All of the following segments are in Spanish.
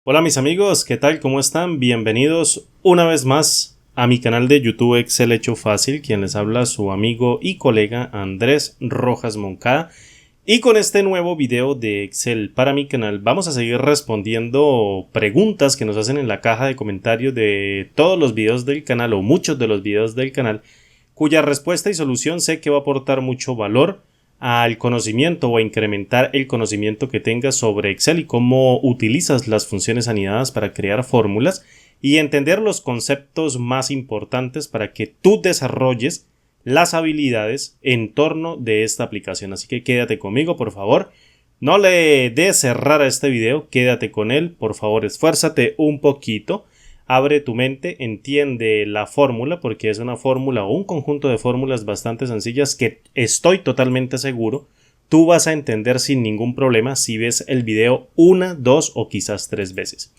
Hola mis amigos, ¿qué tal? ¿Cómo están? Bienvenidos una vez más a mi canal de YouTube Excel Hecho Fácil, quien les habla su amigo y colega Andrés Rojas Moncada. Y con este nuevo video de Excel para mi canal vamos a seguir respondiendo preguntas que nos hacen en la caja de comentarios de todos los videos del canal o muchos de los videos del canal, cuya respuesta y solución sé que va a aportar mucho valor al conocimiento o a incrementar el conocimiento que tengas sobre Excel y cómo utilizas las funciones anidadas para crear fórmulas y entender los conceptos más importantes para que tú desarrolles las habilidades en torno de esta aplicación. Así que quédate conmigo, por favor. No le des cerrar a este video, quédate con él, por favor, esfuérzate un poquito. Abre tu mente, entiende la fórmula porque es una fórmula o un conjunto de fórmulas bastante sencillas que estoy totalmente seguro tú vas a entender sin ningún problema si ves el video una, dos o quizás tres veces.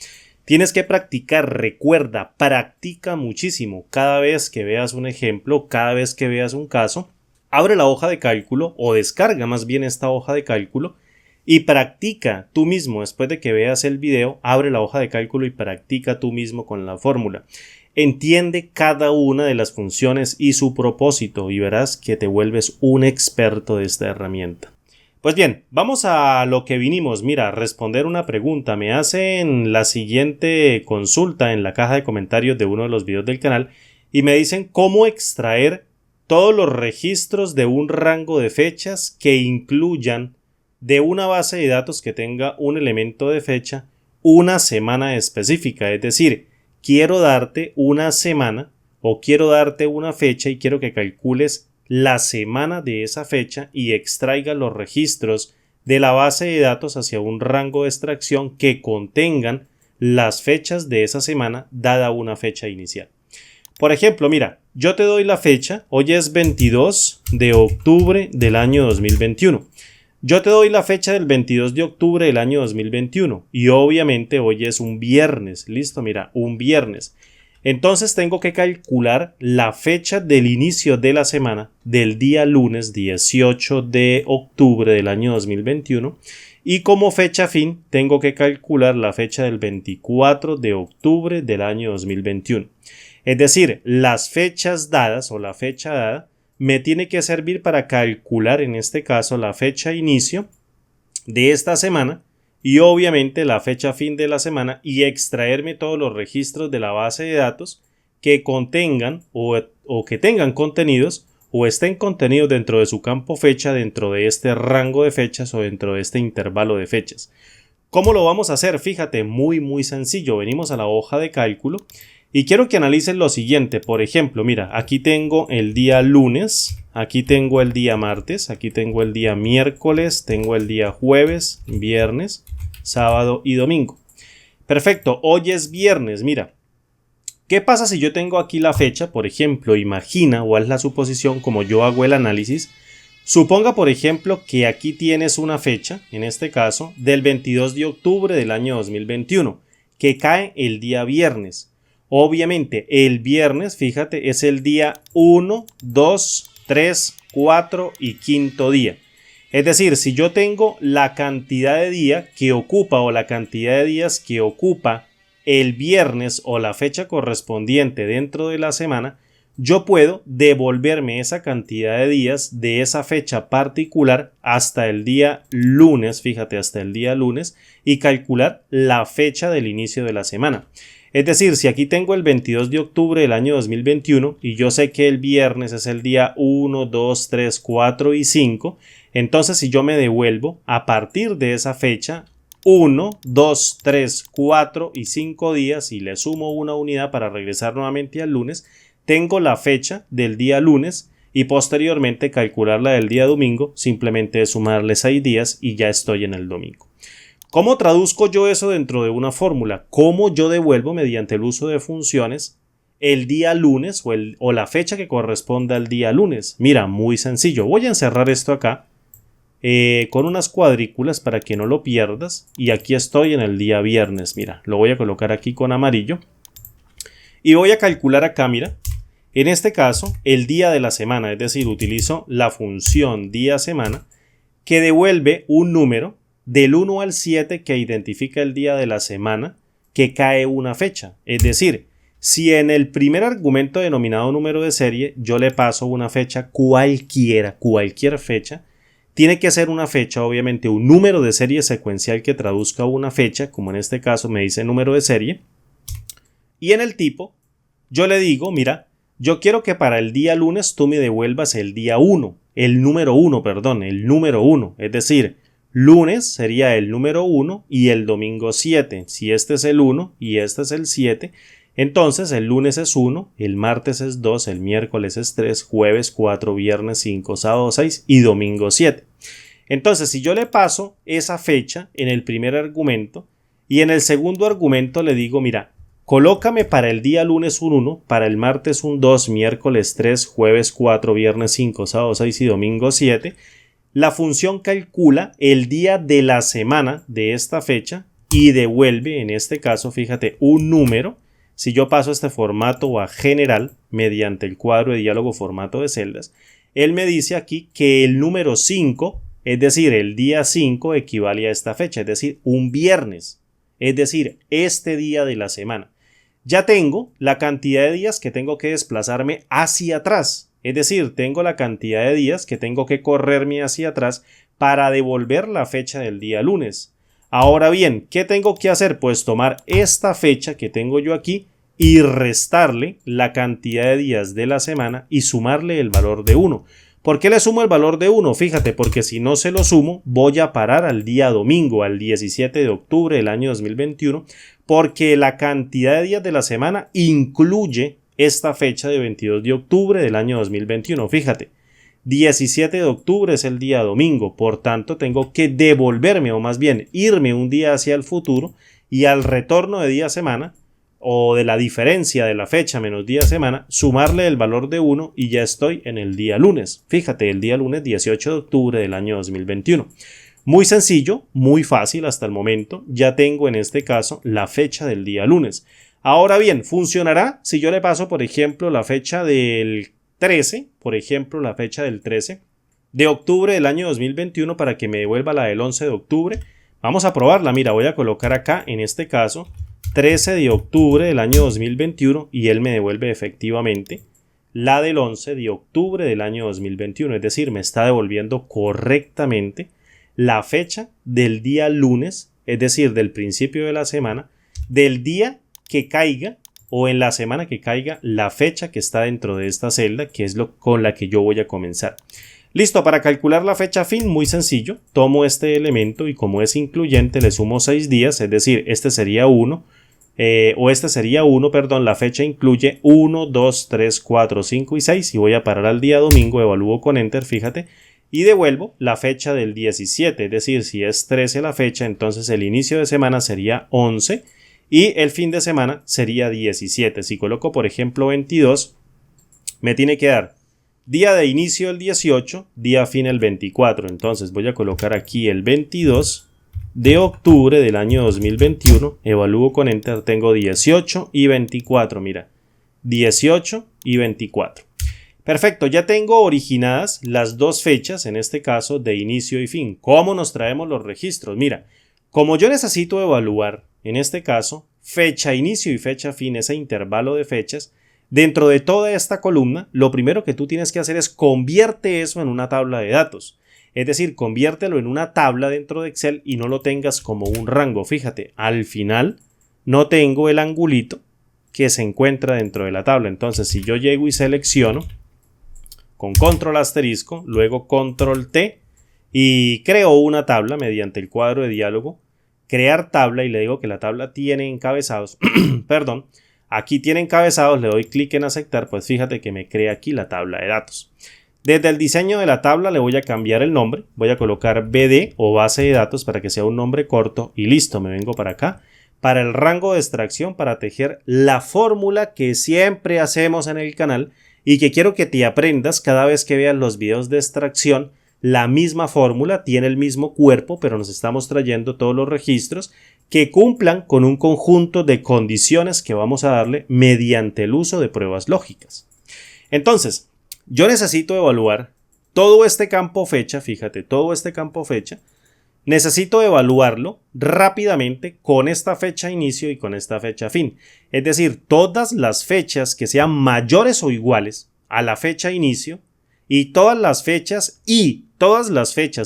Tienes que practicar, recuerda, practica muchísimo. Cada vez que veas un ejemplo, cada vez que veas un caso, abre la hoja de cálculo o descarga más bien esta hoja de cálculo y practica tú mismo. Después de que veas el video, abre la hoja de cálculo y practica tú mismo con la fórmula. Entiende cada una de las funciones y su propósito y verás que te vuelves un experto de esta herramienta. Pues bien, vamos a lo que vinimos. Mira, responder una pregunta. Me hacen la siguiente consulta en la caja de comentarios de uno de los videos del canal y me dicen cómo extraer todos los registros de un rango de fechas que incluyan de una base de datos que tenga un elemento de fecha una semana específica. Es decir, quiero darte una semana o quiero darte una fecha y quiero que calcules la semana de esa fecha y extraiga los registros de la base de datos hacia un rango de extracción que contengan las fechas de esa semana dada una fecha inicial. Por ejemplo, mira, yo te doy la fecha, hoy es 22 de octubre del año 2021. Yo te doy la fecha del 22 de octubre del año 2021 y obviamente hoy es un viernes, listo, mira, un viernes. Entonces tengo que calcular la fecha del inicio de la semana del día lunes 18 de octubre del año 2021 y como fecha fin tengo que calcular la fecha del 24 de octubre del año 2021. Es decir, las fechas dadas o la fecha dada me tiene que servir para calcular en este caso la fecha inicio de esta semana y obviamente la fecha fin de la semana y extraerme todos los registros de la base de datos que contengan o que tengan contenidos o estén contenidos dentro de su campo fecha dentro de este rango de fechas o dentro de este intervalo de fechas. ¿Cómo lo vamos a hacer? Fíjate, muy sencillo. Venimos a la hoja de cálculo y quiero que analices lo siguiente. Por ejemplo, mira, aquí tengo el día lunes, aquí tengo el día martes, aquí tengo el día miércoles, tengo el día jueves, viernes, sábado y domingo. Perfecto, hoy es viernes, mira. ¿Qué pasa si yo tengo aquí la fecha? Por ejemplo, imagina o haz la suposición como yo hago el análisis. Suponga, por ejemplo, que aquí tienes una fecha, en este caso, del 22 de octubre del año 2021, que cae el día viernes. Obviamente, el viernes, fíjate, es el día 1, 2, 3, 4 y quinto día. Es decir, si yo tengo la cantidad de día que ocupa o la cantidad de días que ocupa el viernes o la fecha correspondiente dentro de la semana, yo puedo devolverme esa cantidad de días de esa fecha particular hasta el día lunes, fíjate, hasta el día lunes y calcular la fecha del inicio de la semana. Es decir, si aquí tengo el 22 de octubre del año 2021 y yo sé que el viernes es el día 1, 2, 3, 4 y 5, entonces si yo me devuelvo a partir de esa fecha 1, 2, 3, 4 y 5 días y le sumo una unidad para regresar nuevamente al lunes, tengo la fecha del día lunes y posteriormente calcular la del día domingo, simplemente sumarle 6 días y ya estoy en el domingo. ¿Cómo traduzco yo eso dentro de una fórmula? ¿Cómo yo devuelvo mediante el uso de funciones el día lunes o la fecha que corresponda al día lunes? Mira, muy sencillo. Voy a encerrar esto acá con unas cuadrículas para que no lo pierdas y aquí estoy en el día viernes. Mira, lo voy a colocar aquí con amarillo y voy a calcular acá, mira. En este caso, el día de la semana, es decir, utilizo la función día-semana que devuelve un número del 1 al 7 que identifica el día de la semana que cae una fecha. Es decir, si en el primer argumento denominado número de serie yo le paso una fecha cualquier fecha, tiene que ser una fecha, obviamente un número de serie secuencial que traduzca una fecha, como en este caso me dice número de serie. Y en el tipo, yo le digo, mira, yo quiero que para el día lunes tú me devuelvas el día 1, el número 1, es decir, lunes sería el número 1 y el domingo 7. Si este es el 1 y este es el 7, entonces el lunes es 1, el martes es 2, el miércoles es 3, jueves 4, viernes 5, sábado 6 y domingo 7. Entonces, si yo le paso esa fecha en el primer argumento y en el segundo argumento le digo, mira, colócame para el día lunes un 1, para el martes un 2, miércoles 3, jueves 4, viernes 5, sábado 6 y domingo 7, la función calcula el día de la semana de esta fecha y devuelve, en este caso, fíjate, un número. Si yo paso este formato a general mediante el cuadro de diálogo formato de celdas, él me dice aquí que el número 5, es decir, el día 5 equivale a esta fecha, es decir, un viernes, es decir, este día de la semana. Ya tengo la cantidad de días que tengo que desplazarme hacia atrás, es decir, tengo la cantidad de días que tengo que correrme hacia atrás para devolver la fecha del día lunes. Ahora bien, ¿qué tengo que hacer? Pues tomar esta fecha que tengo yo aquí y restarle la cantidad de días de la semana y sumarle el valor de 1. ¿Por qué le sumo el valor de 1? Fíjate, porque si no se lo sumo, voy a parar al día domingo, al 17 de octubre del año 2021, porque la cantidad de días de la semana incluye esta fecha de 22 de octubre del año 2021. Fíjate, 17 de octubre es el día domingo, por tanto tengo que devolverme, o más bien irme un día hacia el futuro y al retorno de día semana, o de la diferencia de la fecha menos día semana, sumarle el valor de 1 y ya estoy en el día lunes. Fíjate, el día lunes 18 de octubre del año 2021. Muy sencillo, muy fácil hasta el momento. Ya tengo en este caso la fecha del día lunes. Ahora bien, funcionará si yo le paso, por ejemplo, la fecha del 13, por ejemplo, la fecha del 13 de octubre del año 2021 para que me devuelva la del 11 de octubre. Vamos a probarla. Mira, voy a colocar acá, en este caso, 13 de octubre del año 2021 y él me devuelve efectivamente la del 11 de octubre del año 2021. Es decir, me está devolviendo correctamente la fecha del día lunes, es decir, del principio de la semana, del día que caiga o en la semana que caiga la fecha que está dentro de esta celda, que es con la que yo voy a comenzar. Listo, para calcular la fecha fin, muy sencillo. Tomo este elemento y como es incluyente le sumo 6 días, es decir, este sería 1. La fecha incluye 1, 2, 3, 4, 5 y 6 y voy a parar al día domingo, evalúo con Enter, fíjate, y devuelvo la fecha del 17, es decir, si es 13 la fecha, entonces el inicio de semana sería 11 y el fin de semana sería 17. Si coloco, por ejemplo, 22, me tiene que dar día de inicio el 18, día fin el 24, entonces voy a colocar aquí el 22 de octubre del año 2021, evalúo con Enter, tengo 18 y 24, mira, 18 y 24. Perfecto, ya tengo originadas las dos fechas, en este caso de inicio y fin. ¿Cómo nos traemos los registros? Mira, como yo necesito evaluar, en este caso, fecha inicio y fecha fin, ese intervalo de fechas, dentro de toda esta columna, lo primero que tú tienes que hacer es convierte eso en una tabla de datos. Es decir, conviértelo en una tabla dentro de Excel y no lo tengas como un rango. Fíjate, al final no tengo el angulito que se encuentra dentro de la tabla. Entonces, si yo llego y selecciono con control asterisco, luego control T y creo una tabla mediante el cuadro de diálogo, crear tabla y le digo que la tabla tiene encabezados, perdón, aquí tiene encabezados, le doy clic en aceptar, pues fíjate que me crea aquí la tabla de datos. Desde el diseño de la tabla le voy a cambiar el nombre, voy a colocar BD o base de datos para que sea un nombre corto y listo, me vengo para acá. Para el rango de extracción, para tejer la fórmula que siempre hacemos en el canal y que quiero que te aprendas cada vez que veas los videos de extracción. La misma fórmula tiene el mismo cuerpo, pero nos estamos trayendo todos los registros que cumplan con un conjunto de condiciones que vamos a darle mediante el uso de pruebas lógicas. Entonces, yo necesito evaluar todo este campo fecha, fíjate, todo este campo fecha, necesito evaluarlo rápidamente con esta fecha inicio y con esta fecha fin. Es decir, todas las fechas que sean mayores o iguales a la fecha inicio y todas las fechas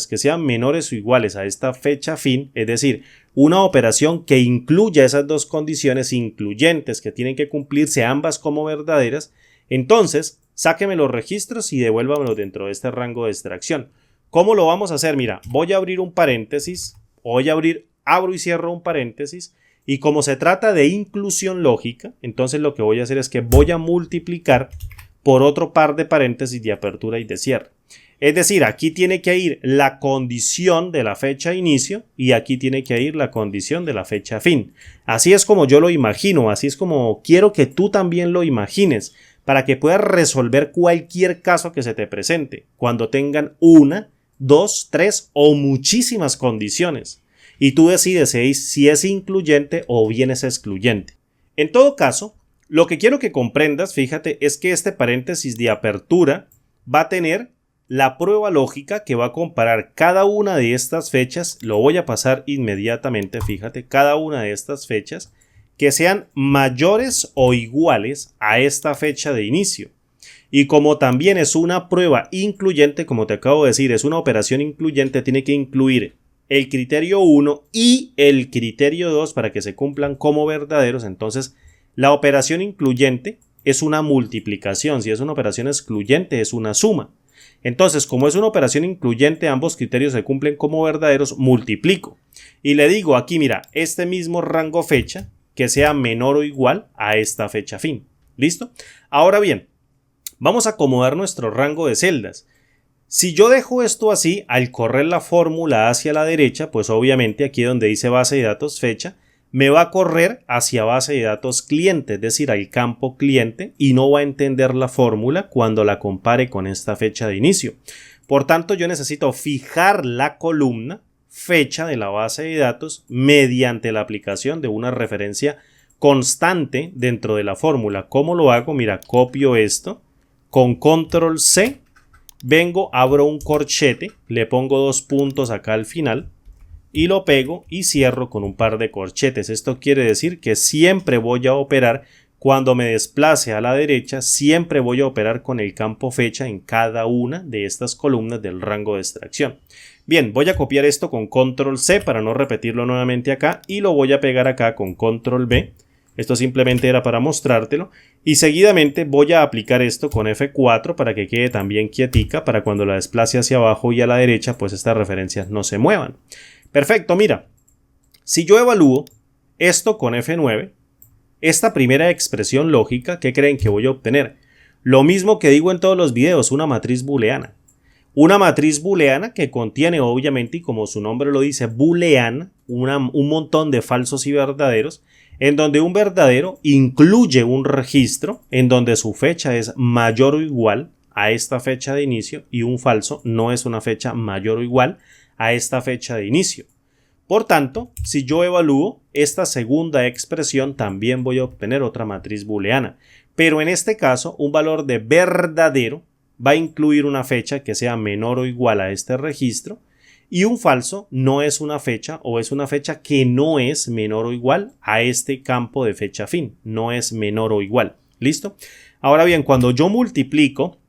que sean menores o iguales a esta fecha fin, es decir, una operación que incluya esas dos condiciones incluyentes que tienen que cumplirse ambas como verdaderas, entonces sáqueme los registros y devuélvamelos dentro de este rango de extracción. ¿Cómo lo vamos a hacer? Mira, voy a abrir un paréntesis, abro y cierro un paréntesis, y como se trata de inclusión lógica, entonces lo que voy a hacer es que voy a multiplicar por otro par de paréntesis de apertura y de cierre. Es decir, aquí tiene que ir la condición de la fecha inicio y aquí tiene que ir la condición de la fecha fin. Así es como yo lo imagino, así es como quiero que tú también lo imagines, para que puedas resolver cualquier caso que se te presente, cuando tengan una, dos, tres o muchísimas condiciones. Y tú decides si es incluyente o bien es excluyente. En todo caso, lo que quiero que comprendas, fíjate, es que este paréntesis de apertura va a tener la prueba lógica que va a comparar cada una de estas fechas. Lo voy a pasar inmediatamente, fíjate, cada una de estas fechas que sean mayores o iguales a esta fecha de inicio. Y como también es una prueba incluyente, como te acabo de decir, es una operación incluyente, tiene que incluir el criterio 1 y el criterio 2 para que se cumplan como verdaderos. Entonces, la operación incluyente es una multiplicación. Si es una operación excluyente, es una suma. Entonces, como es una operación incluyente, ambos criterios se cumplen como verdaderos, multiplico. Y le digo aquí, mira, este mismo rango fecha que sea menor o igual a esta fecha fin. ¿Listo? Ahora bien, vamos a acomodar nuestro rango de celdas. Si yo dejo esto así, al correr la fórmula hacia la derecha, pues obviamente aquí donde dice base de datos fecha, me va a correr hacia base de datos cliente, es decir, al campo cliente, y no va a entender la fórmula cuando la compare con esta fecha de inicio. Por tanto, yo necesito fijar la columna fecha de la base de datos mediante la aplicación de una referencia constante dentro de la fórmula. ¿Cómo lo hago? Mira, copio esto con control C, vengo, abro un corchete, le pongo 2 puntos acá al final y lo pego y cierro con un par de corchetes. Esto quiere decir que siempre voy a operar, cuando me desplace a la derecha, siempre voy a operar con el campo fecha en cada una de estas columnas del rango de extracción. Bien, voy a copiar esto con control C para no repetirlo nuevamente acá y lo voy a pegar acá con control V. Esto simplemente era para mostrártelo. Y seguidamente voy a aplicar esto con F4 para que quede también quietica, para cuando la desplace hacia abajo y a la derecha, pues estas referencias no se muevan. Perfecto, mira, si yo evalúo esto con F9, esta primera expresión lógica, ¿qué creen que voy a obtener? Lo mismo que digo en todos los videos, una matriz booleana. Una matriz booleana que contiene, obviamente, y como su nombre lo dice, booleana, un montón de falsos y verdaderos, en donde un verdadero incluye un registro en donde su fecha es mayor o igual a esta fecha de inicio y un falso no es una fecha mayor o igual a esta fecha de inicio. Por tanto, si yo evalúo esta segunda expresión, también voy a obtener otra matriz booleana. Pero en este caso, un valor de verdadero va a incluir una fecha que sea menor o igual a este registro, y un falso no es una fecha, o es una fecha que no es menor o igual a este campo de fecha fin. No es menor o igual. ¿Listo? Ahora bien, cuando yo multiplico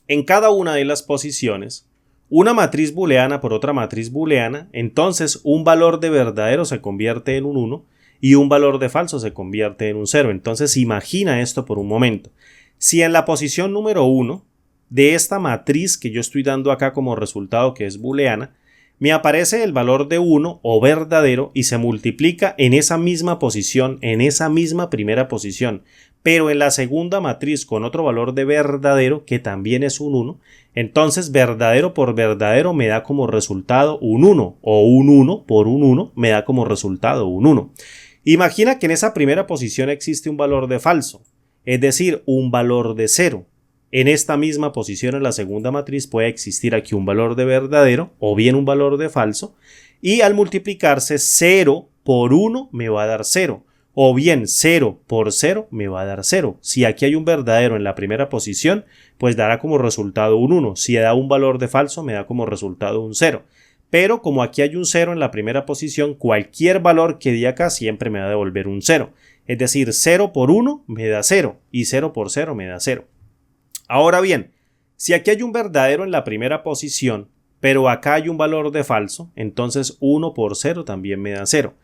en cada una de las posiciones una matriz booleana por otra matriz booleana, entonces un valor de verdadero se convierte en un 1 y un valor de falso se convierte en un 0. Entonces imagina esto por un momento. Si en la posición número 1 de esta matriz que yo estoy dando acá como resultado, que es booleana, me aparece el valor de 1 o verdadero y se multiplica en esa misma posición, en esa misma primera posición, pero en la segunda matriz con otro valor de verdadero que también es un 1, entonces verdadero por verdadero me da como resultado un 1, o un 1 por un 1 me da como resultado un 1. Imagina que en esa primera posición existe un valor de falso, es decir, un valor de 0. En esta misma posición en la segunda matriz puede existir aquí un valor de verdadero o bien un valor de falso, y al multiplicarse 0 por 1 me va a dar 0, o bien 0 por 0 me va a dar 0. Si aquí hay un verdadero en la primera posición, pues dará como resultado un 1. Si da un valor de falso, me da como resultado un 0. pero como aquí hay un 0 en la primera posición, cualquier valor que dé acá siempre me va a devolver un 0. Es decir, 0 por 1 me da 0 y 0 por 0 me da 0. Ahora bien, si aquí hay un verdadero en la primera posición, pero acá hay un valor de falso, entonces 1 por 0 también me da 0.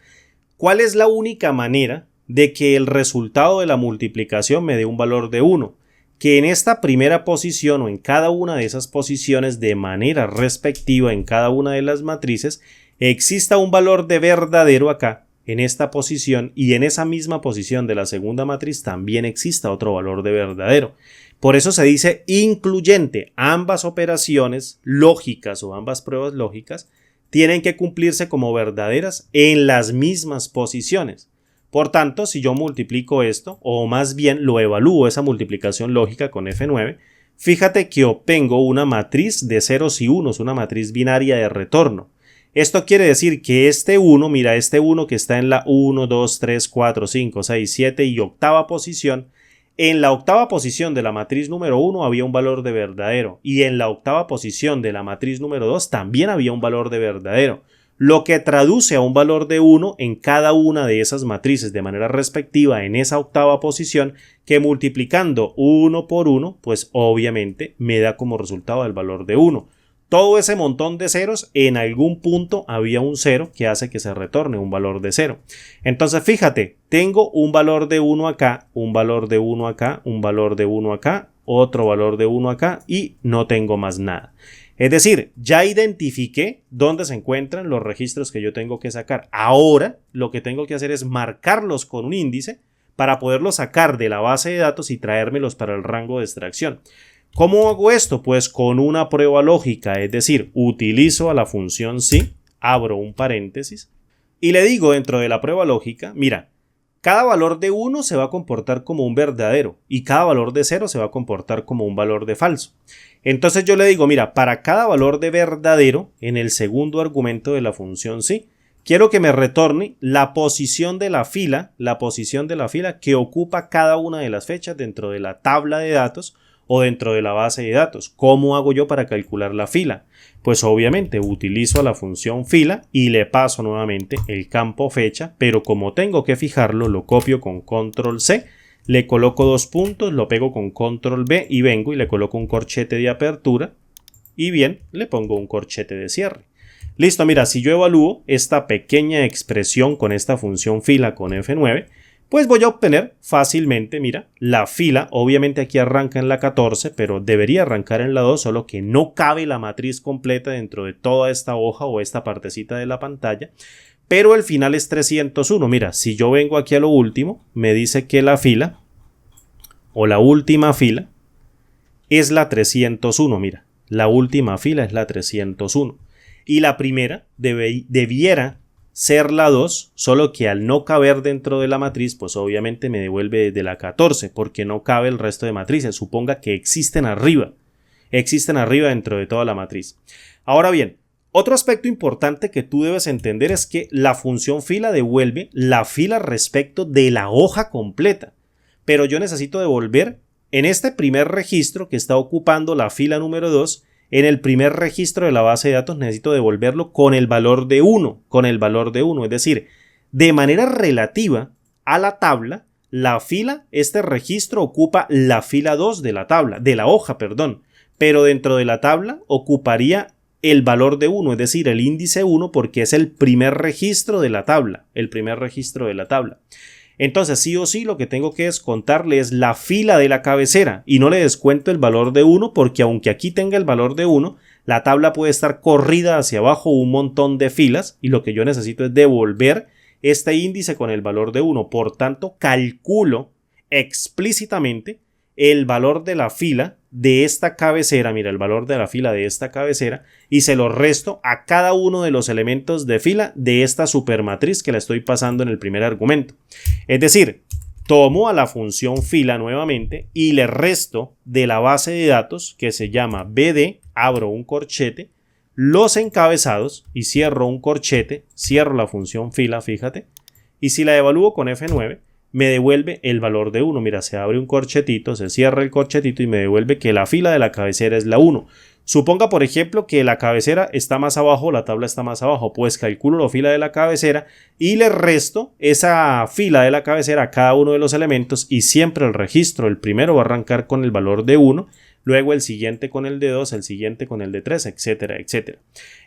¿Cuál es la única manera de que el resultado de la multiplicación me dé un valor de 1? Que en esta primera posición o en cada una de esas posiciones de manera respectiva en cada una de las matrices exista un valor de verdadero acá en esta posición y en esa misma posición de la segunda matriz también exista otro valor de verdadero. Por eso se dice incluyente. Ambas operaciones lógicas o ambas pruebas lógicas tienen que cumplirse como verdaderas en las mismas posiciones. Por tanto, si yo multiplico esto, o más bien lo evalúo esa multiplicación lógica con F9, fíjate que obtengo una matriz de ceros y unos, una matriz binaria de retorno. Esto quiere decir que este 1, mira, este 1 que está en la 1, 2, 3, 4, 5, 6, 7 y octava posición, en la octava posición de la matriz número 1 había un valor de verdadero y en la octava posición de la matriz número 2 también había un valor de verdadero, lo que traduce a un valor de 1 en cada una de esas matrices de manera respectiva en esa octava posición, que multiplicando 1 por 1, pues obviamente me da como resultado el valor de 1. Todo ese montón de ceros, en algún punto había un 0 que hace que se retorne un valor de 0. Entonces fíjate, tengo un valor de 1 acá, un valor de 1 acá, un valor de 1 acá, otro valor de 1 acá y no tengo más nada. Es decir, ya identifiqué dónde se encuentran los registros que yo tengo que sacar. Ahora lo que tengo que hacer es marcarlos con un índice para poderlos sacar de la base de datos y traérmelos para el rango de extracción. ¿Cómo hago esto? Pues con una prueba lógica, es decir, utilizo a la función si, abro un paréntesis y le digo dentro de la prueba lógica, mira, cada valor de 1 se va a comportar como un verdadero y cada valor de 0 se va a comportar como un valor de falso. Entonces yo le digo, mira, para cada valor de verdadero, en el segundo argumento de la función si, quiero que me retorne la posición de la fila que ocupa cada una de las fechas dentro de la tabla de datos o dentro de la base de datos. ¿Cómo hago yo para calcular la fila? Pues obviamente utilizo a la función fila y le paso nuevamente el campo fecha, pero como tengo que fijarlo, lo copio con control C, le coloco 2 puntos, lo pego con control V y vengo y le coloco un corchete de apertura y bien, le pongo un corchete de cierre. Listo, mira, si yo evalúo esta pequeña expresión con esta función fila con F9, pues voy a obtener fácilmente, mira, la fila, obviamente aquí arranca en la 14, pero debería arrancar en la 2, solo que no cabe la matriz completa dentro de toda esta hoja o esta partecita de la pantalla, pero el final es 301. Mira, si yo vengo aquí a lo último, me dice que la fila, o la última fila, es la 301, mira, la última fila es la 301, y la primera debiera ser la 2, solo que al no caber dentro de la matriz, pues obviamente me devuelve desde la 14, porque no cabe el resto de matrices. Suponga que existen arriba dentro de toda la matriz. Ahora bien, otro aspecto importante que tú debes entender es que la función fila devuelve la fila respecto de la hoja completa, pero yo necesito devolver en este primer registro que está ocupando la fila número 2, en el primer registro de la base de datos necesito devolverlo con el valor de 1, es decir, de manera relativa a la tabla, la fila, este registro ocupa la fila 2 de la tabla, de la hoja, pero dentro de la tabla ocuparía el valor de 1, es decir, el índice 1, porque es el primer registro de la tabla, Entonces, sí o sí, lo que tengo que descontarle es la fila de la cabecera y no le descuento el valor de 1, porque aunque aquí tenga el valor de 1, la tabla puede estar corrida hacia abajo un montón de filas y lo que yo necesito es devolver este índice con el valor de 1. Por tanto, calculo explícitamente el valor de la fila de esta cabecera, mira, el valor de la fila de esta cabecera, y se lo resto a cada uno de los elementos de fila de esta supermatriz que la estoy pasando en el primer argumento. Es decir, tomo a la función fila nuevamente y le resto de la base de datos que se llama BD, abro un corchete, los encabezados y cierro un corchete, cierro la función fila, fíjate, y si la evalúo con F9, me devuelve el valor de 1. Mira, se abre un corchetito, se cierra el corchetito y me devuelve que la fila de la cabecera es la 1. Suponga, por ejemplo, que la cabecera está más abajo, la tabla está más abajo, pues calculo la fila de la cabecera y le resto esa fila de la cabecera a cada uno de los elementos y siempre el registro, el primero va a arrancar con el valor de 1, luego el siguiente con el de 2, el siguiente con el de 3, etcétera, etcétera.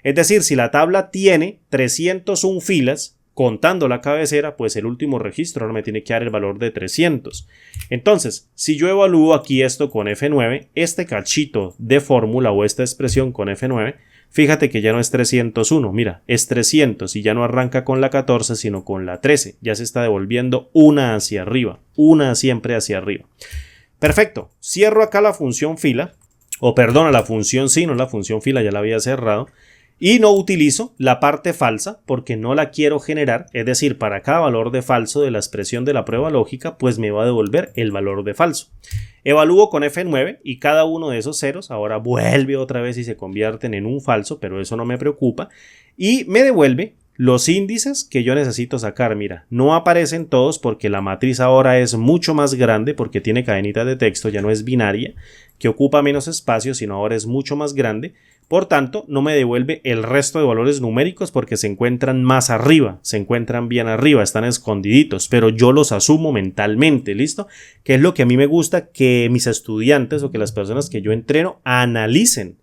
Es decir, si la tabla tiene 301 filas, contando la cabecera, pues el último registro ahora me tiene que dar el valor de 300. Entonces, si yo evalúo aquí esto con F9, este cachito de fórmula o esta expresión con F9, fíjate que ya no es 301, mira, es 300 y ya no arranca con la 14, sino con la 13. Ya se está devolviendo una hacia arriba, una siempre hacia arriba. Perfecto, cierro acá la función fila, la función sí, no la función fila, ya la había cerrado. Y no utilizo la parte falsa porque no la quiero generar, es decir, para cada valor de falso de la expresión de la prueba lógica, pues me va a devolver el valor de falso. Evalúo con F9 y cada uno de esos ceros ahora vuelve otra vez y se convierten en un falso, pero eso no me preocupa. Y me devuelve los índices que yo necesito sacar. Mira, no aparecen todos porque la matriz ahora es mucho más grande porque tiene cadenitas de texto, ya no es binaria, que ocupa menos espacio, sino ahora es mucho más grande. Por tanto, no me devuelve el resto de valores numéricos porque se encuentran más arriba, se encuentran bien arriba, están escondiditos, pero yo los asumo mentalmente, ¿listo? Que es lo que a mí me gusta que mis estudiantes o que las personas que yo entreno analicen.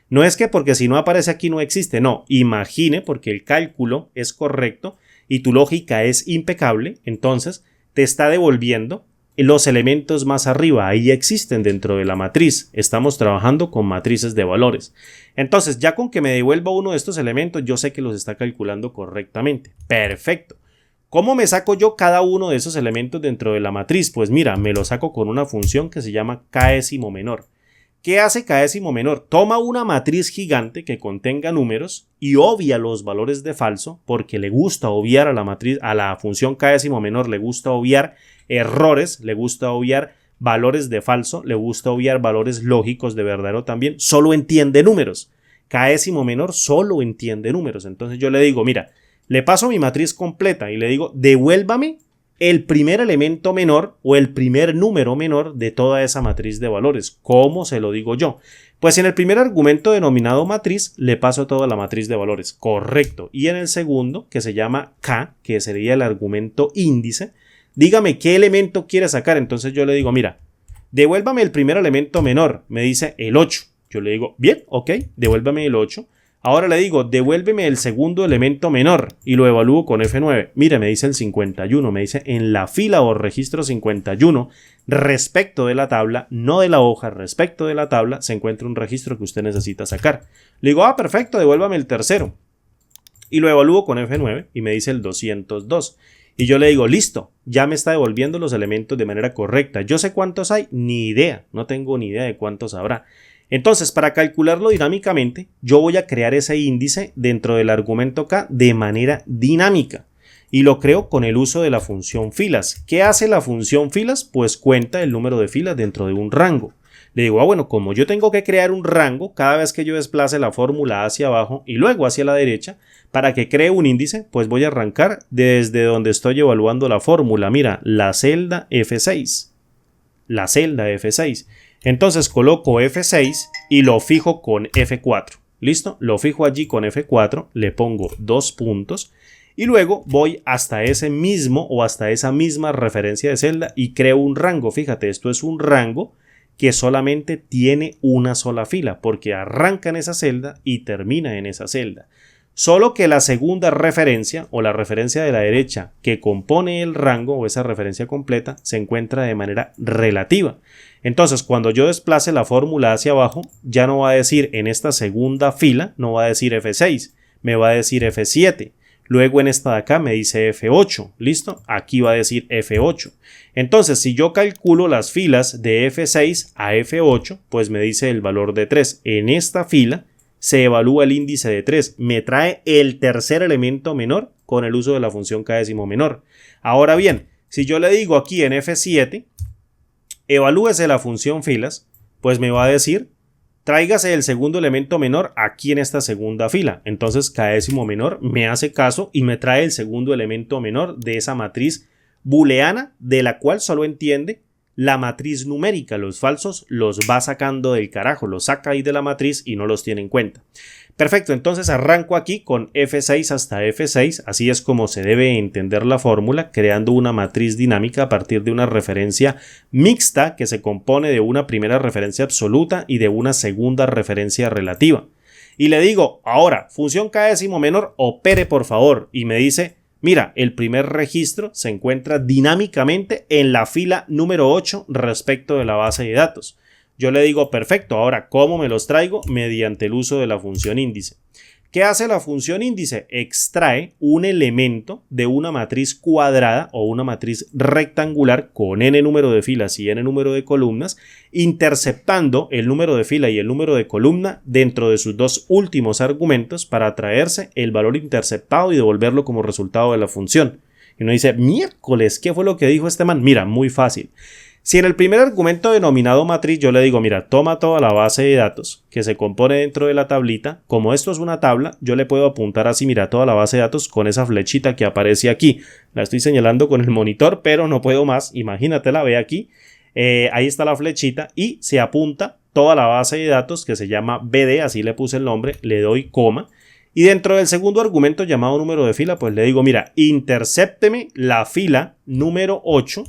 No es que porque si no aparece aquí no existe, no, imagine porque el cálculo es correcto y tu lógica es impecable, entonces te está devolviendo los elementos más arriba, ahí existen dentro de la matriz. Estamos trabajando con matrices de valores. Entonces, ya con que me devuelva uno de estos elementos, yo sé que los está calculando correctamente. Perfecto. ¿Cómo me saco yo cada uno de esos elementos dentro de la matriz? Pues mira, me lo saco con una función que se llama késimo menor. ¿Qué hace késimo menor? Toma una matriz gigante que contenga números y obvia los valores de falso porque le gusta obviar a la matriz, a la función késimo menor, le gusta obviar errores, le gusta obviar valores de falso, le gusta obviar valores lógicos de verdadero también, solo entiende números. Késimo menor solo entiende números. Entonces yo le digo, mira, le paso mi matriz completa y le digo, devuélvame el primer elemento menor o el primer número menor de toda esa matriz de valores. ¿Cómo se lo digo yo? Pues en el primer argumento denominado matriz le paso toda la matriz de valores. Correcto. Y en el segundo, que se llama K, que sería el argumento índice, dígame qué elemento quiere sacar. Entonces yo le digo, mira, devuélvame el primer elemento menor. Me dice el 8. Yo le digo, bien, ok, devuélvame el 8. Ahora le digo, devuélveme el segundo elemento menor y lo evalúo con F9. Mire, me dice el 51, me dice en la fila o registro 51, respecto de la tabla, no de la hoja, respecto de la tabla, se encuentra un registro que usted necesita sacar. Le digo, perfecto, devuélvame el tercero. Y lo evalúo con F9 y me dice el 202. Y yo le digo, listo, ya me está devolviendo los elementos de manera correcta. ¿Yo sé cuántos hay? Ni idea, no tengo ni idea de cuántos habrá. Entonces, para calcularlo dinámicamente, yo voy a crear ese índice dentro del argumento K de manera dinámica y lo creo con el uso de la función filas. ¿Qué hace la función filas? Pues cuenta el número de filas dentro de un rango. Le digo, bueno, como yo tengo que crear un rango cada vez que yo desplace la fórmula hacia abajo y luego hacia la derecha, para que cree un índice, pues voy a arrancar desde donde estoy evaluando la fórmula. Mira, la celda F6. La celda F6. Entonces coloco F6 y lo fijo con F4. ¿Listo? Lo fijo allí con F4, le pongo 2 puntos y luego voy hasta ese mismo o hasta esa misma referencia de celda y creo un rango. Fíjate, esto es un rango que solamente tiene una sola fila porque arranca en esa celda y termina en esa celda. Solo que la segunda referencia o la referencia de la derecha que compone el rango o esa referencia completa se encuentra de manera relativa. Entonces, cuando yo desplace la fórmula hacia abajo, ya no va a decir en esta segunda fila, no va a decir F6, me va a decir F7. Luego en esta de acá me dice F8, ¿listo? Aquí va a decir F8. Entonces, si yo calculo las filas de F6 a F8, pues me dice el valor de 3. En esta fila se evalúa el índice de 3. Me trae el tercer elemento menor con el uso de la función késimo menor. Ahora bien, si yo le digo aquí en F7, evalúese la función filas, pues me va a decir, tráigase el segundo elemento menor aquí en esta segunda fila. Entonces késimo menor me hace caso y me trae el segundo elemento menor de esa matriz booleana de la cual solo entiende la matriz numérica, los falsos los va sacando del carajo, los saca ahí de la matriz y no los tiene en cuenta. Perfecto, entonces arranco aquí con F6 hasta F6, así es como se debe entender la fórmula, creando una matriz dinámica a partir de una referencia mixta que se compone de una primera referencia absoluta y de una segunda referencia relativa. Y le digo, ahora, función k décimo menor, opere por favor, y me dice, mira, el primer registro se encuentra dinámicamente en la fila número 8 respecto de la base de datos. Yo le digo, perfecto, ahora, ¿cómo me los traigo? Mediante el uso de la función índice. ¿Qué hace la función índice? Extrae un elemento de una matriz cuadrada o una matriz rectangular con n número de filas y n número de columnas, interceptando el número de fila y el número de columna dentro de sus dos últimos argumentos para traerse el valor interceptado y devolverlo como resultado de la función. Y uno dice, miércoles, ¿qué fue lo que dijo este man? Mira, muy fácil. Si en el primer argumento denominado matriz yo le digo, mira, toma toda la base de datos que se compone dentro de la tablita, como esto es una tabla, yo le puedo apuntar así, mira, toda la base de datos con esa flechita que aparece aquí. La estoy señalando con el monitor, pero no puedo más, imagínatela, ve aquí, ahí está la flechita y se apunta toda la base de datos que se llama BD, así le puse el nombre, le doy coma. Y dentro del segundo argumento llamado número de fila, pues le digo, mira, intercépteme la fila número 8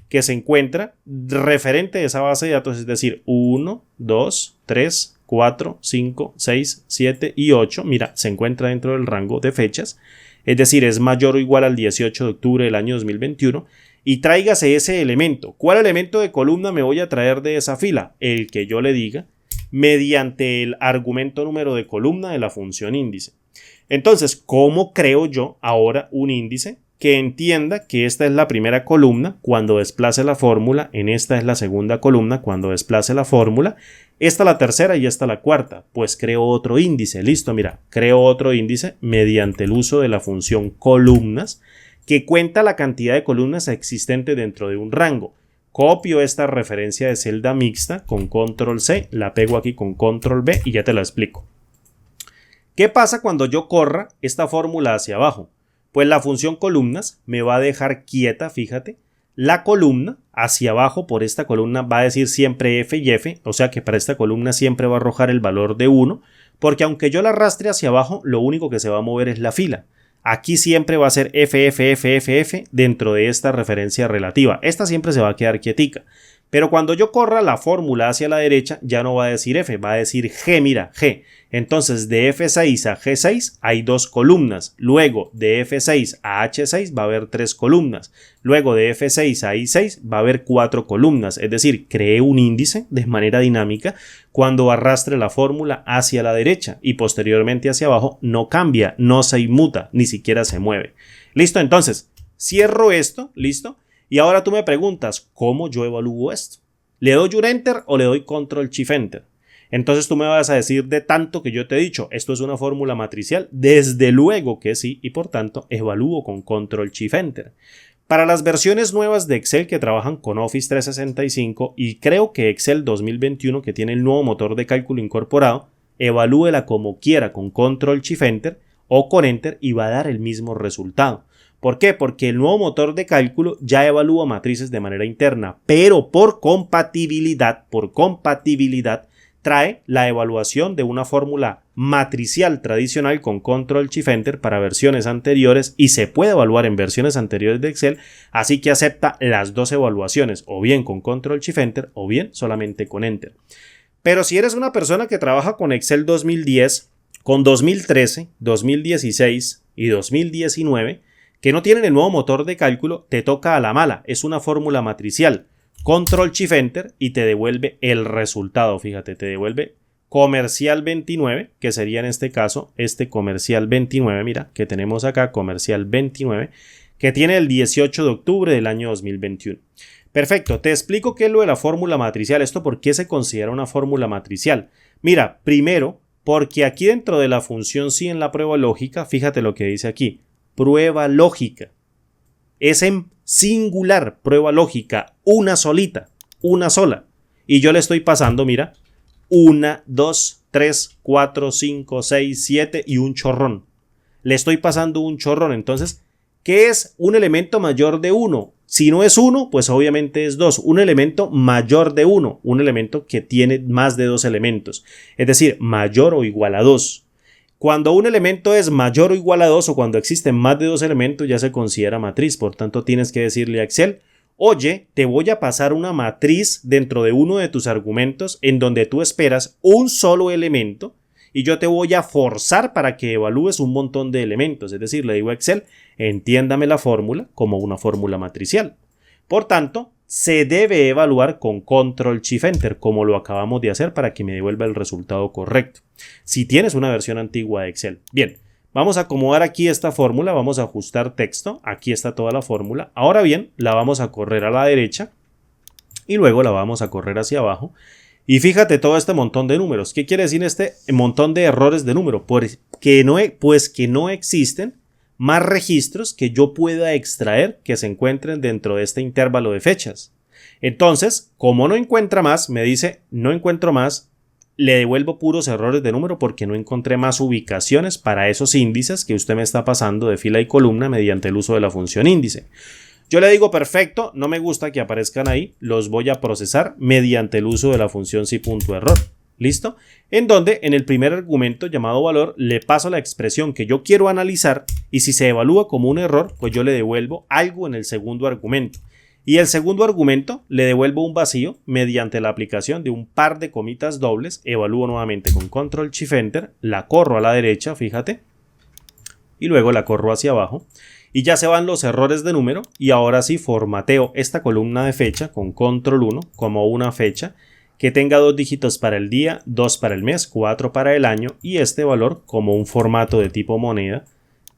que se encuentra referente a esa base de datos, es decir, 1, 2, 3, 4, 5, 6, 7 y 8, mira, se encuentra dentro del rango de fechas, es decir, es mayor o igual al 18 de octubre del año 2021, y tráigase ese elemento. ¿Cuál elemento de columna me voy a traer de esa fila? El que yo le diga, mediante el argumento número de columna de la función índice. Entonces, ¿cómo creo yo ahora un índice que entienda que esta es la primera columna cuando desplace la fórmula, en esta es la segunda columna cuando desplace la fórmula, esta la tercera y esta la cuarta? Pues creo otro índice, listo, mira, creo otro índice mediante el uso de la función columnas que cuenta la cantidad de columnas existentes dentro de un rango. Copio esta referencia de celda mixta con control C, la pego aquí con control V y ya te la explico. ¿Qué pasa cuando yo corra esta fórmula hacia abajo? Pues la función columnas me va a dejar quieta, fíjate, la columna hacia abajo. Por esta columna va a decir siempre F y F, o sea que para esta columna siempre va a arrojar el valor de 1, porque aunque yo la arrastre hacia abajo, lo único que se va a mover es la fila. Aquí siempre va a ser F, F, F, F, F dentro de esta referencia relativa. Esta siempre se va a quedar quietica. Pero cuando yo corra la fórmula hacia la derecha, ya no va a decir F, va a decir G, mira, G. Entonces de F6 a G6 hay 2 columnas. Luego de F6 a H6 va a haber 3 columnas. Luego de F6 a I6 va a haber 4 columnas. Es decir, creé un índice de manera dinámica cuando arrastre la fórmula hacia la derecha y posteriormente hacia abajo no cambia, no se inmuta, ni siquiera se mueve. Listo, entonces cierro esto, listo. Y ahora tú me preguntas, ¿cómo yo evalúo esto? ¿Le doy un Enter o le doy Control Shift Enter? Entonces tú me vas a decir, de tanto que yo te he dicho, esto es una fórmula matricial. Desde luego que sí, y por tanto evalúo con Control Shift Enter. Para las versiones nuevas de Excel que trabajan con Office 365 y creo que Excel 2021 que tiene el nuevo motor de cálculo incorporado, evalúela como quiera con Control Shift Enter o con Enter y va a dar el mismo resultado. ¿Por qué? Porque el nuevo motor de cálculo ya evalúa matrices de manera interna, pero por compatibilidad, trae la evaluación de una fórmula matricial tradicional con Control Shift Enter para versiones anteriores y se puede evaluar en versiones anteriores de Excel, así que acepta las dos evaluaciones, o bien con Control Shift Enter o bien solamente con Enter. Pero si eres una persona que trabaja con Excel 2010, con 2013, 2016 y 2019, que no tienen el nuevo motor de cálculo, te toca a la mala, es una fórmula matricial. Control Shift Enter y te devuelve el resultado, fíjate, te devuelve comercial 29, que sería en este caso este comercial 29, mira, que tenemos acá comercial 29, que tiene el 18 de octubre del año 2021. Perfecto, te explico qué es lo de la fórmula matricial, esto por qué se considera una fórmula matricial. Mira, primero, porque aquí dentro de la función sí en la prueba lógica, fíjate lo que dice aquí, prueba lógica. Es en singular, prueba lógica, una solita, una sola. Y yo le estoy pasando, mira, 1, 2, 3, 4, 5, 6, 7 y un chorrón. Le estoy pasando un chorrón. Entonces, ¿Qué es un elemento mayor de 1? Si no es 1, pues obviamente es 2. Un elemento mayor de 1, un elemento que tiene más de 2 elementos, es decir, mayor o igual a 2. Cuando un elemento es mayor o igual a 2 o cuando existen más de 2 elementos ya se considera matriz, por tanto tienes que decirle a Excel, oye, te voy a pasar una matriz dentro de uno de tus argumentos en donde tú esperas un solo elemento y yo te voy a forzar para que evalúes un montón de elementos. Es decir, le digo a Excel, entiéndame la fórmula como una fórmula matricial. Por tanto, se debe evaluar con Control-Shift-Enter, como lo acabamos de hacer para que me devuelva el resultado correcto. Si tienes una versión antigua de Excel. Bien, vamos a acomodar aquí esta fórmula, vamos a ajustar texto, aquí está toda la fórmula. Ahora bien, la vamos a correr a la derecha y luego la vamos a correr hacia abajo. Y fíjate todo este montón de números. ¿Qué quiere decir este montón de errores de número? Pues que no existen más registros que yo pueda extraer que se encuentren dentro de este intervalo de fechas. Entonces, como no encuentra más, me dice no encuentro más, le devuelvo puros errores de número porque no encontré más ubicaciones para esos índices que usted me está pasando de fila y columna mediante el uso de la función índice. Yo le digo perfecto, no me gusta que aparezcan ahí, los voy a procesar mediante el uso de la función si.error. ¿Listo? En donde en el primer argumento llamado valor le paso la expresión que yo quiero analizar y si se evalúa como un error, pues yo le devuelvo algo en el segundo argumento. Y el segundo argumento le devuelvo un vacío mediante la aplicación de un par de comitas dobles. Evalúo nuevamente con Control-Shift-Enter, la corro a la derecha, fíjate, y luego la corro hacia abajo. Y ya se van los errores de número y ahora sí formateo esta columna de fecha con Control 1 como una fecha que tenga 2 dígitos para el día, 2 para el mes, 4 para el año y este valor como un formato de tipo moneda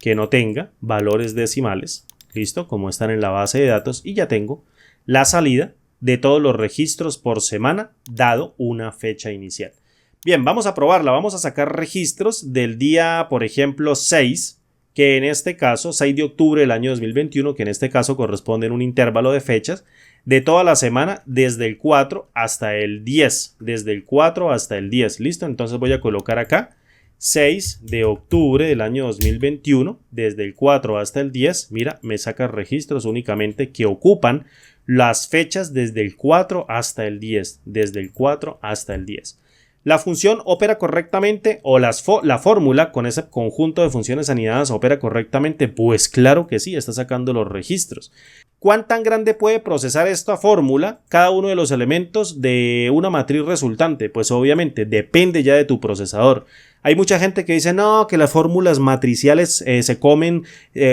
que no tenga valores decimales, listo, como están en la base de datos y ya tengo la salida de todos los registros por semana dado una fecha inicial. Bien, vamos a probarla, vamos a sacar registros del día, por ejemplo, 6, que en este caso, 6 de octubre del año 2021, que en este caso corresponde en un intervalo de fechas, de toda la semana desde el 4 hasta el 10, desde el 4 hasta el 10, ¿listo? Entonces voy a colocar acá 6 de octubre del año 2021, desde el 4 hasta el 10, mira, me saca registros únicamente que ocupan las fechas desde el 4 hasta el 10, desde el 4 hasta el 10. ¿La función opera correctamente o la fórmula con ese conjunto de funciones anidadas opera correctamente? Pues claro que sí, está sacando los registros. ¿Cuán tan grande puede procesar esta fórmula cada uno de los elementos de una matriz resultante? Pues obviamente depende ya de tu procesador. Hay mucha gente que dice no, que las fórmulas matriciales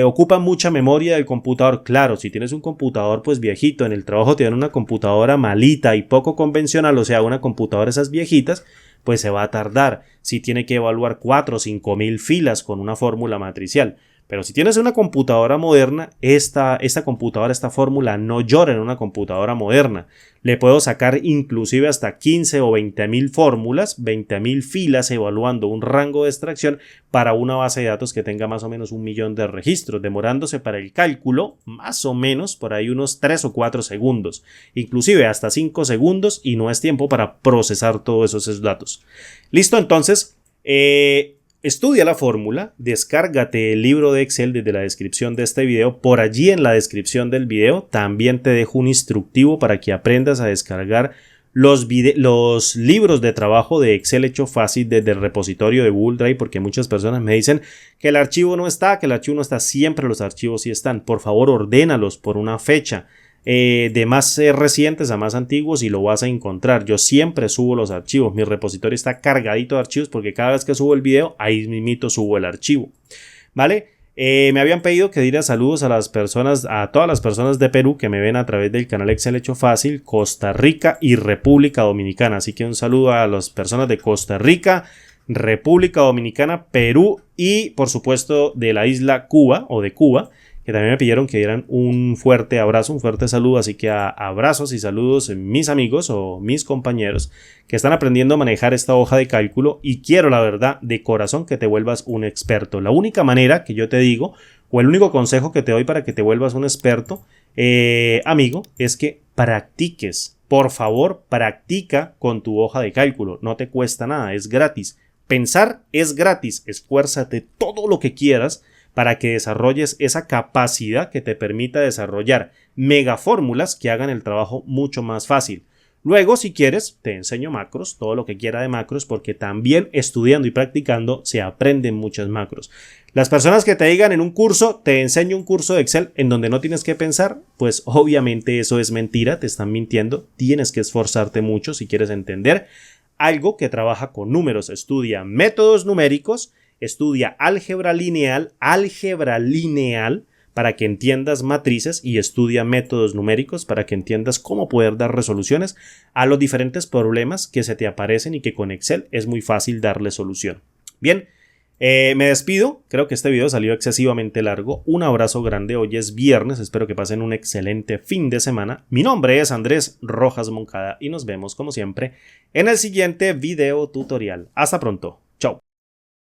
ocupan mucha memoria del computador. Claro, si tienes un computador pues viejito, en el trabajo tienen una computadora malita y poco convencional, o sea, una computadora esas viejitas, pues se va a tardar si tiene que evaluar 4 o 5 mil filas con una fórmula matricial. Pero si tienes una computadora moderna, esta fórmula no llora en una computadora moderna. Le puedo sacar inclusive hasta 15 o 20 mil fórmulas, 20 mil filas evaluando un rango de extracción para una base de datos que tenga más o menos 1 millón de registros, demorándose para el cálculo más o menos por ahí unos 3 o 4 segundos, inclusive hasta 5 segundos y no es tiempo para procesar todos esos datos. Listo, entonces, estudia la fórmula, descárgate el libro de Excel desde la descripción de este video. Por allí en la descripción del video también te dejo un instructivo para que aprendas a descargar los libros de trabajo de Excel hecho fácil desde el repositorio de Google Drive, porque muchas personas me dicen que el archivo no está, siempre los archivos sí están. Por favor, ordénalos por una fecha. De más recientes a más antiguos y lo vas a encontrar. Yo siempre subo los archivos, mi repositorio está cargadito de archivos porque cada vez que subo el video ahí mismito subo el archivo, ¿vale? Me habían pedido que diera saludos a todas las personas de Perú que me ven a través del canal Excel Hecho Fácil, Costa Rica y República Dominicana, así que un saludo a las personas de Costa Rica, República Dominicana, Perú y por supuesto de la isla Cuba o de Cuba, que también me pidieron que dieran un fuerte abrazo, un fuerte saludo, así que abrazos y saludos mis amigos o mis compañeros que están aprendiendo a manejar esta hoja de cálculo y quiero la verdad de corazón que te vuelvas un experto. La única manera que yo te digo o el único consejo que te doy para que te vuelvas un experto, amigo, es que practiques. Por favor, practica con tu hoja de cálculo, no te cuesta nada, es gratis. Pensar es gratis, esfuérzate todo lo que quieras para que desarrolles esa capacidad que te permita desarrollar megafórmulas que hagan el trabajo mucho más fácil. Luego, si quieres, te enseño macros, todo lo que quiera de macros, porque también estudiando y practicando se aprenden muchas macros. Las personas que te digan en un curso, te enseño un curso de Excel en donde no tienes que pensar, pues obviamente eso es mentira, te están mintiendo, tienes que esforzarte mucho si quieres entender algo que trabaja con números. Estudia métodos numéricos, estudia álgebra lineal, para que entiendas matrices y estudia métodos numéricos para que entiendas cómo poder dar resoluciones a los diferentes problemas que se te aparecen y que con Excel es muy fácil darle solución. Bien, me despido. Creo que este video salió excesivamente largo. Un abrazo grande. Hoy es viernes. Espero que pasen un excelente fin de semana. Mi nombre es Andrés Rojas Moncada y nos vemos como siempre en el siguiente video tutorial. Hasta pronto. Chao.